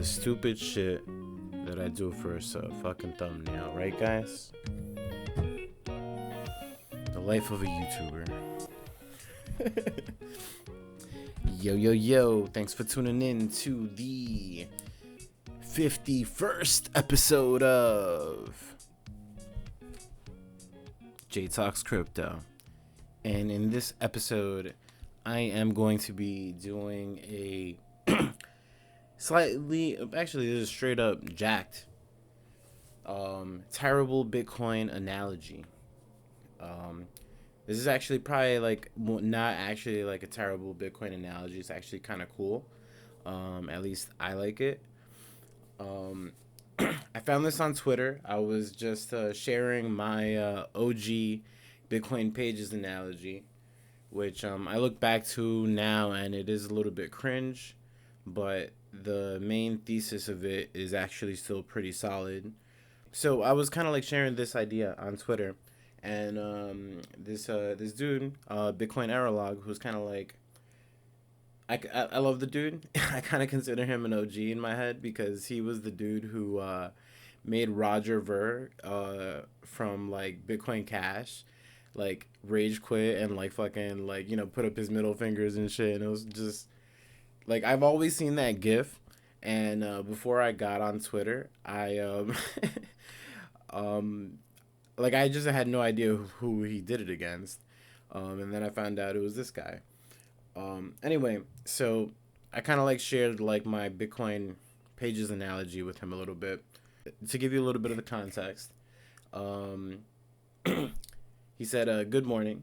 the stupid shit that I do for a fucking thumbnail, right, guys? The life of a YouTuber. Yo, thanks for tuning in to the 51st episode of J Talks Crypto. And in this episode, I am going to be doing a this is straight up jacked, terrible Bitcoin analogy. This is actually probably not actually like a terrible Bitcoin analogy. It's actually kind of cool. At least I like it. I found this on Twitter. I was just sharing my OG Bitcoin pages analogy, which I look back to now and it is a little bit cringe, but the main thesis of it is actually still pretty solid. So I was kind of like sharing this idea on Twitter, and this dude, Bitcoin Errolog, who's kind of like, I love the dude. I kind of consider him an OG in my head because he was the dude who made Roger Ver from like Bitcoin Cash like rage quit and like fucking like, you know, put up his middle fingers and shit. And it was just like, I've always seen that gif. And before I got on Twitter, I like I just had no idea who he did it against. And then I found out it was this guy. Anyway, so I kind of like shared like my Bitcoin pages analogy with him a little bit to give you a little bit of the context. He said, good morning.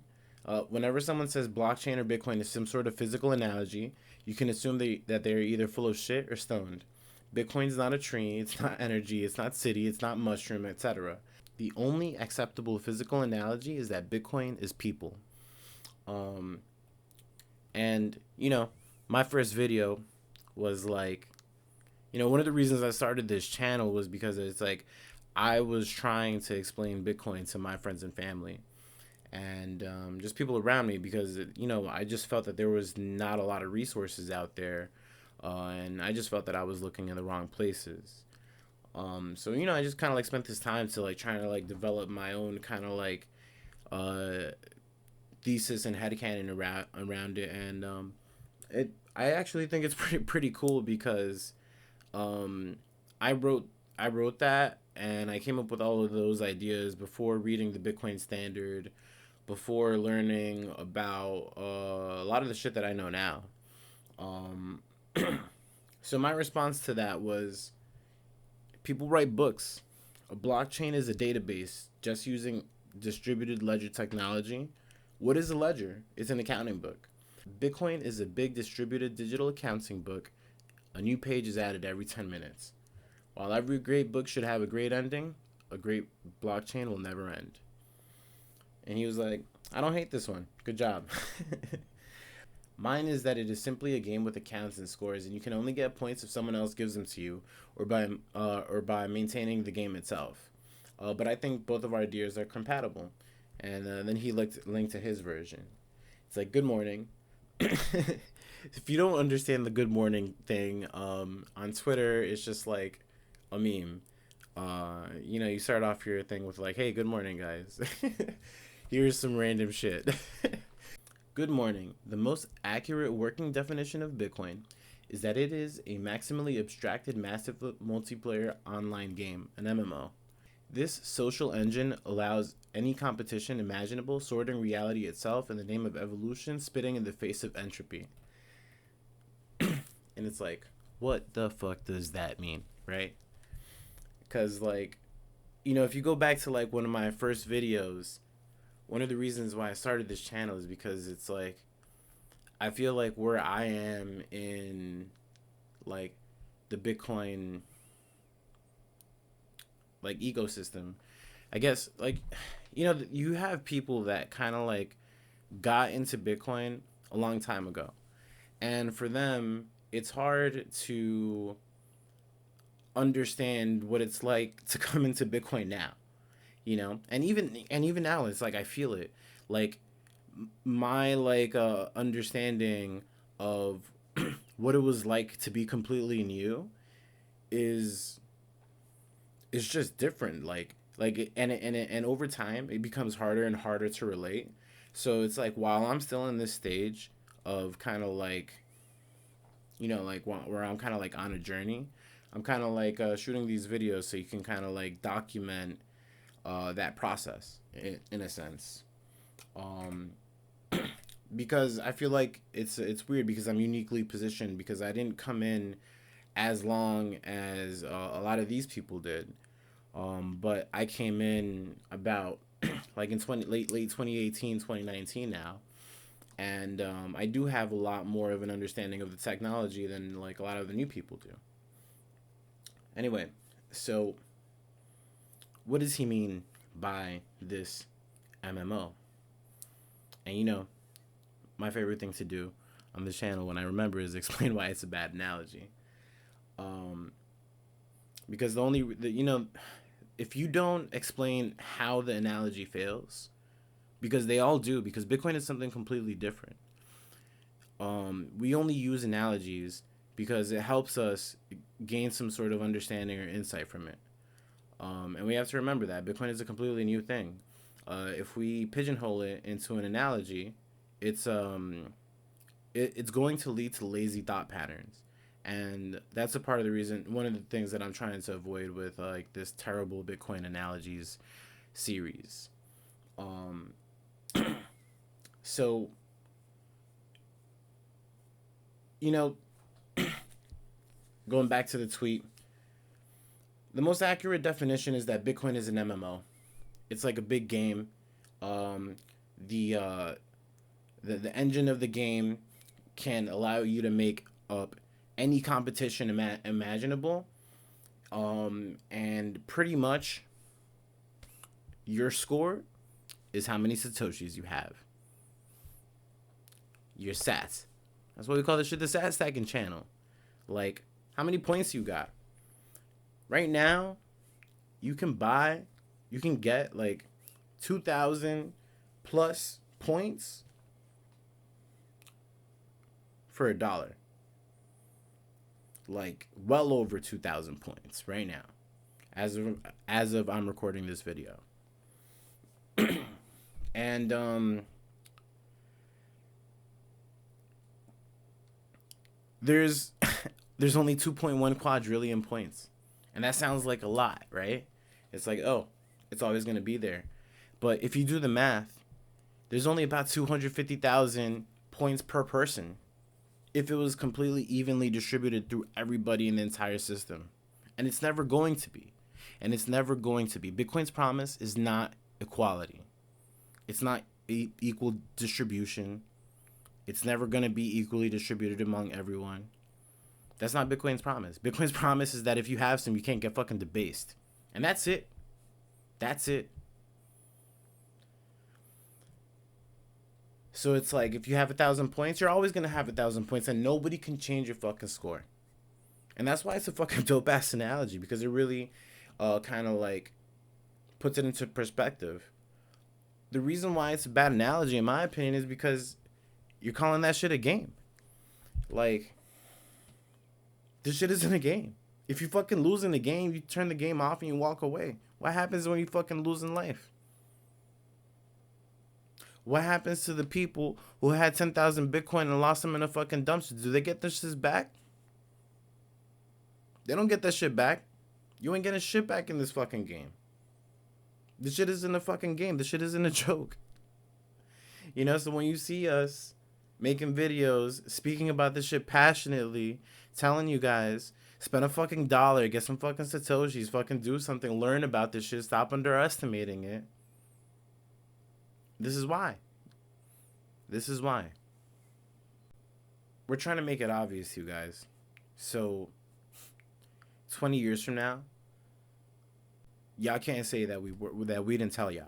Whenever someone says blockchain or Bitcoin is some sort of physical analogy, you can assume that they're either full of shit or stoned. Bitcoin's not a tree, it's not energy, it's not city, it's not mushroom, etc. The only acceptable physical analogy is that Bitcoin is people. And, you know, my first video was like, you know, one of the reasons I started this channel was because it's like I was trying to explain Bitcoin to my friends and family and just people around me because, you know, I just felt that there was not a lot of resources out there, and I just felt that I was looking in the wrong places. So, you know, I just kind of like spent this time to like trying to like develop my own kind of like thesis and headcanon around it, and I actually think it's pretty cool because I wrote that and I came up with all of those ideas before reading the Bitcoin Standard, before learning about a lot of the shit that I know now. So my response to that was, people write books. A blockchain is a database just using distributed ledger technology. What is a ledger? It's an accounting book. Bitcoin is a big distributed digital accounting book. A new page is added every 10 minutes. While every great book should have a great ending, a great blockchain will never end. And he was like, I don't hate this one. Good job. Mine is that it is simply a game with accounts and scores, and you can only get points if someone else gives them to you, or by maintaining the game itself. But I think both of our ideas are compatible. And then he linked to his version. It's like, good morning. If you don't understand the good morning thing, on Twitter, it's just like a meme. You know, you start off your thing with like, hey, good morning, guys. Here's some random shit. Good morning. The most accurate working definition of Bitcoin is that it is a maximally abstracted massive multiplayer online game, an MMO. This social engine allows any competition imaginable, sorting reality itself in the name of evolution, spitting in the face of entropy. And it's like, what the fuck does that mean, right? Because, like, you know, if you go back to, like, one of my first videos, one of the reasons why I started this channel is because it's, like, I feel like where I am in, like, the Bitcoin, like, ecosystem, I guess, like, you know, you have people that kind of, like, got into Bitcoin a long time ago. And for them, it's hard to understand what it's like to come into Bitcoin now, you know? And even now, it's like I feel it. Like my understanding of what it was like to be completely new is just different. And over time it becomes harder and harder to relate. So it's like while I'm still in this stage of kind of like, where I'm kind of like on a journey, I'm kind of like shooting these videos so you can kind of like document that process in a sense. Um, because I feel like it's weird because I'm uniquely positioned because I didn't come in as long as a lot of these people did. But I came in about like in late 2018, 2019 now, and I do have a lot more of an understanding of the technology than like a lot of the new people do. Anyway, so what does he mean by this MMO? And my favorite thing to do on the channel when I remember is explain why it's a bad analogy. Um, because if you don't explain how the analogy fails, because they all do, because Bitcoin is something completely different. We only use analogies because it helps us gain some sort of understanding or insight from it. And we have to remember that Bitcoin is a completely new thing. If we pigeonhole it into an analogy, it's it's going to lead to lazy thought patterns, and that's a part of the reason. One of the things that I'm trying to avoid with like this terrible Bitcoin analogies series. Um, so you know, going back to the tweet, the most accurate definition is that Bitcoin is an MMO. It's like a big game. Um, the uh, the engine of the game can allow you to make up any competition imaginable. And pretty much your score is how many satoshis you have. Your sats. That's what we call this shit, the sat stacking channel. Like how many points you got. Right now, you can get like 2,000 plus points for $1. Like well over 2,000 points right now, as of I'm recording this video. And there's there's only 2.1 quadrillion points, and that sounds like a lot, right? It's like, oh, it's always gonna be there, but if you do the math, there's only about 250,000 points per person if it was completely evenly distributed through everybody in the entire system. And it's never going to be. And it's never going to be. Bitcoin's promise is not equality. It's not equal distribution. It's never going to be equally distributed among everyone. That's not Bitcoin's promise. Bitcoin's promise is that if you have some, you can't get fucking debased. And that's it. That's it. So it's like, if you have 1,000 points, you're always going to have 1,000 points, and nobody can change your fucking score. And that's why it's a fucking dope ass analogy, because it really kind of like puts it into perspective. The reason why it's a bad analogy, in my opinion, is because you're calling that shit a game. Like, this shit isn't a game. If you fucking lose in the game, you turn the game off and you walk away. What happens when you fucking lose in life? What happens to the people who had 10,000 Bitcoin and lost them in a fucking dumpster? Do they get their shit back? They don't get that shit back. You ain't getting shit back in this fucking game. This shit isn't a fucking game. This shit isn't a joke. So when you see us making videos, speaking about this shit passionately, telling you guys, spend a fucking $1, get some fucking satoshis, fucking do something, learn about this shit, stop underestimating it. This is why. This is why. We're trying to make it obvious to you guys. So, 20 years from now, y'all can't say that we didn't tell y'all.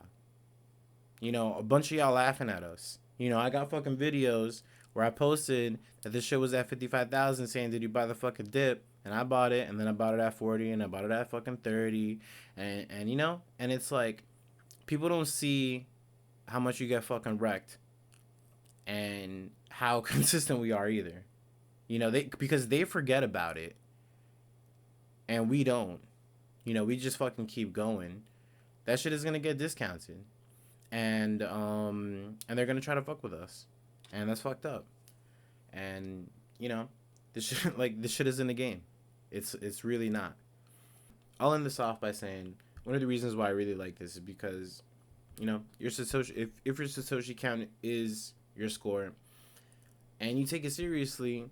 A bunch of y'all laughing at us. I got fucking videos where I posted that this shit was at 55,000, saying, did you buy the fucking dip? And I bought it, and then I bought it at 40, and I bought it at fucking 30. And and it's like, people don't see how much you get fucking wrecked and how consistent we are either. Because they forget about it, and we don't, we just fucking keep going, that shit is gonna get discounted, and they're gonna try to fuck with us, and that's fucked up. And this shit this shit is in the game. It's really not. I'll end this off by saying one of the reasons why I really like this is because your Satoshi, if your Satoshi count is your score, and you take it seriously,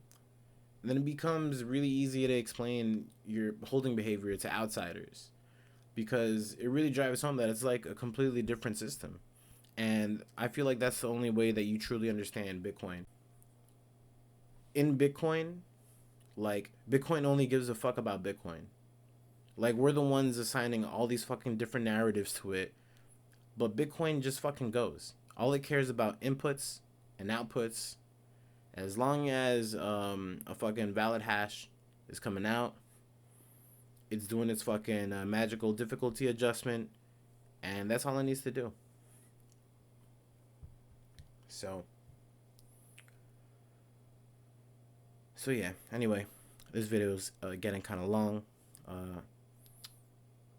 then it becomes really easy to explain your holding behavior to outsiders, because it really drives home that it's like a completely different system. And I feel like that's the only way that you truly understand Bitcoin. In Bitcoin, like, Bitcoin only gives a fuck about Bitcoin. Like, we're the ones assigning all these fucking different narratives to it, but Bitcoin just fucking goes. All it cares about inputs and outputs. As long as a fucking valid hash is coming out, it's doing its fucking magical difficulty adjustment, and that's all it needs to do. So yeah. Anyway, this video's getting kind of long.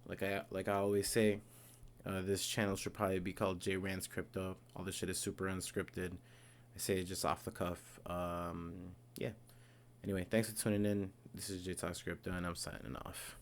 Like I always say, this channel should probably be called J Rant's Crypto. All this shit is super unscripted. I say it just off the cuff. Yeah. Anyway, thanks for tuning in. This is J Talks Crypto, and I'm signing off.